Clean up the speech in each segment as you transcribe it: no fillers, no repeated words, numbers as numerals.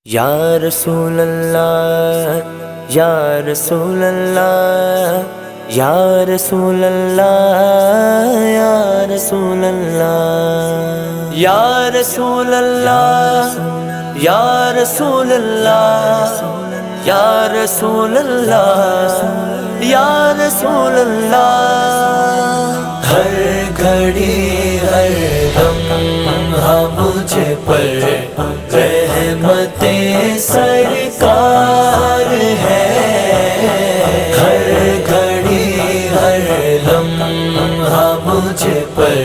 یا رسول اللہ یا رسول اللہ یا رسول اللہ یا رسول اللہ یا رسول اللہ یا رسول اللہ یا رسول اللہ یا رسول اللہ ہر گھڑی ہر لمحہ مجھ پر رحمتیں سرکار ہے، ہر گھڑی ہر لمحہ مجھ پر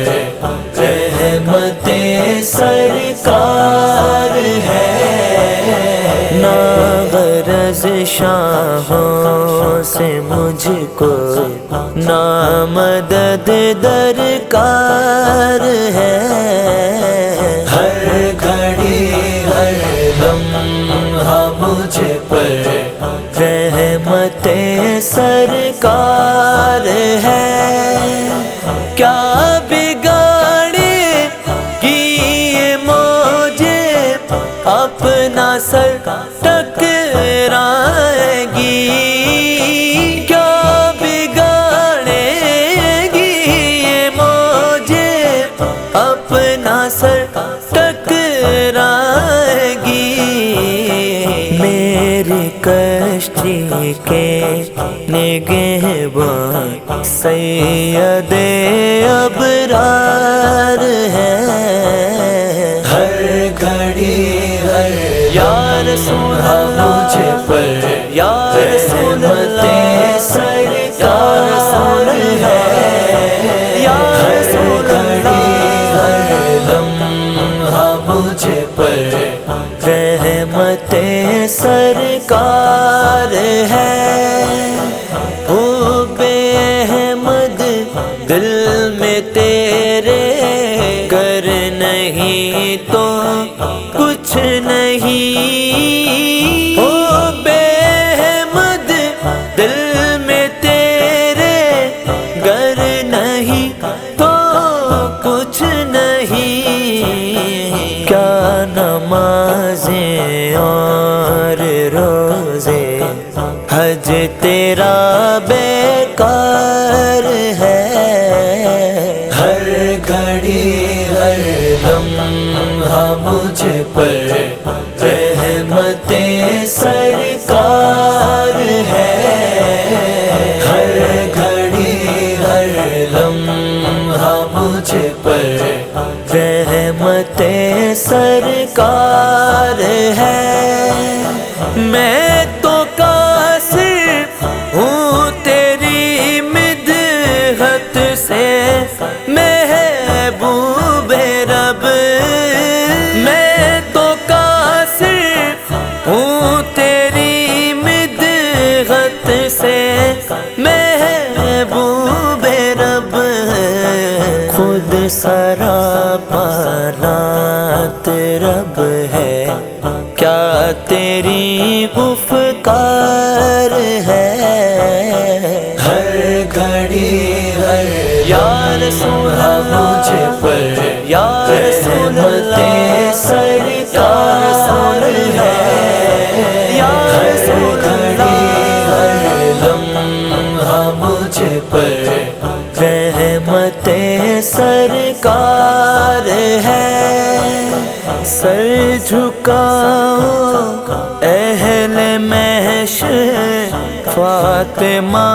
رحمتیں سرکار ہے، نہ غرض شاہوں سے مجھ کو نہ مدد درکار ہے، ہر گھڑی ہر لمحہ مجھ پر رحمتیں سرکار ہے، کیا بگاڑے گی یہ مجھے اپنا سر ٹکرائے گی، کیا بگاڑے گی یہ مجھے اپنا سر ٹکرائے گی، میری کشتی کے نگہباں سید ابرار ہے، ہر گھڑی ہر یا رسول اللہ مجھ پر یا رسول اللہ سرکار ہے، یا رسول اللہ ہر لمحہ مجھ پر رحمتیں سرکار ہے، حب احمد دل میں تیرے گر نہیں تو کچھ نہیں، حب احمد دل میں تیرے گر نہیں تو کچھ نہیں، کیا نمازیں اور روزے حج تیرا بیکار ہے، ہر گھڑی ہر لمحہ مجھ پر رحمتیں سرکار ہے، ہر گھڑی ہر لمحہ مجھ پر رحمتیں سرکار ہے، میں تو قاصر ہوں تیری مدحت سے محبوب رب، میں تو قاصر ہوں تیری مدحت سے محبوب رب، خود سراپا نعت رب ہے، کیا تیری افکار ہے، ہر گھڑی ہر یا رسول اللہ مجھ پر یا رسول اللہ سرکار ہے، یا رسول اللہ ہر لمحہ مجھ پر رحمتیں سرکار ہے، سر جھکاؤ اہل محشر فاطمہ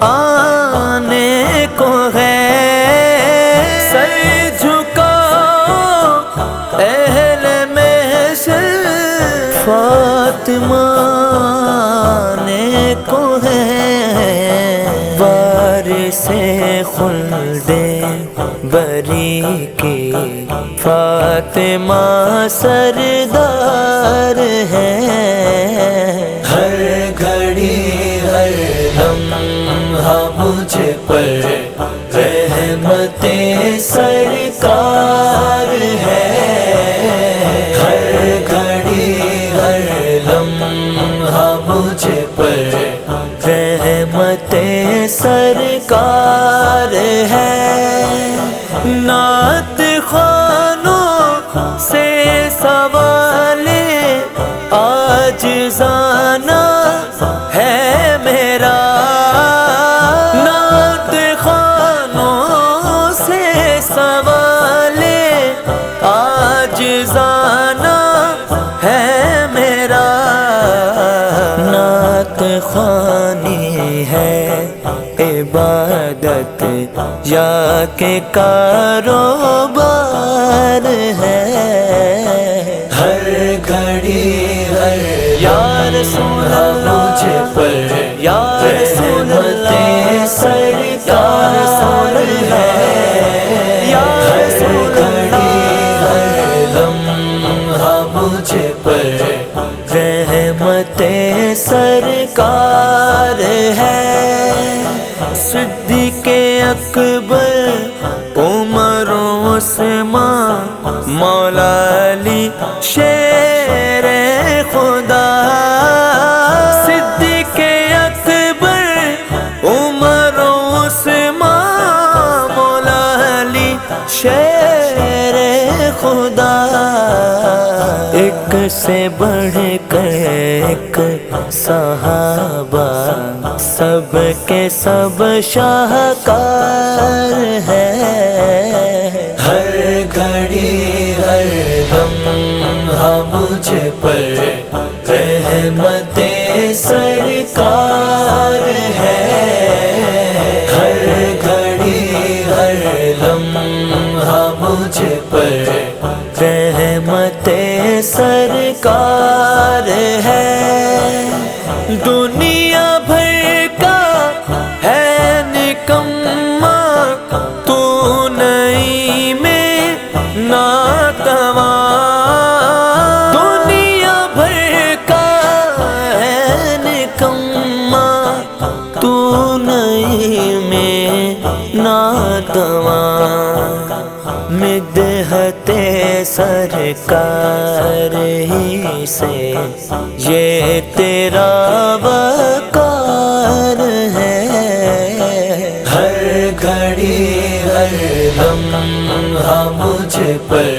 آنے کو ہے، سر جھکاؤ اہل محشر فاطمہ آنے کو ہے، وارث خلد بری کی فاطمہ سردار ہے، ہر گھڑی ہر لمحہ مجھ پر رحمتیں سرکار ہے، ہر گھڑی ہر لمحہ مجھ پر رحمتیں سرکار ہے، نعت خوانوں سے سوال یا کہ کاروبار ہے، ہر گھڑی ہر یا رسول اللہ مجھ پر یا رسول اللہ سرکار ہے، یا رسول اللہ ہر لمحہ مجھ پر رحمت سرکار ہے۔ صدیق اکبر عمر عثمان مولا علی شیر خدا، صدیق اکبر عمر عثمان مولا علی شیر خدا، ایک سے بڑھ کر ایک صحابہ، سب کے سب شاہکار ہے، ہر گھڑی ہر لمحہ مجھ پر رحمت سرکار ہے، ہر گھڑی ہر لمحہ مجھ پر رحمت سرکار ہے۔ دنیا بھر کا ہے نکما تو نہیں میں ناتواں، دنیا بھر کا ہے نکما تو نہیں میں ناتواں، مدحت سرکار ہی سے یہ تیرا وقار ہے، ہر گھڑی ہر لمحہ مجھ پر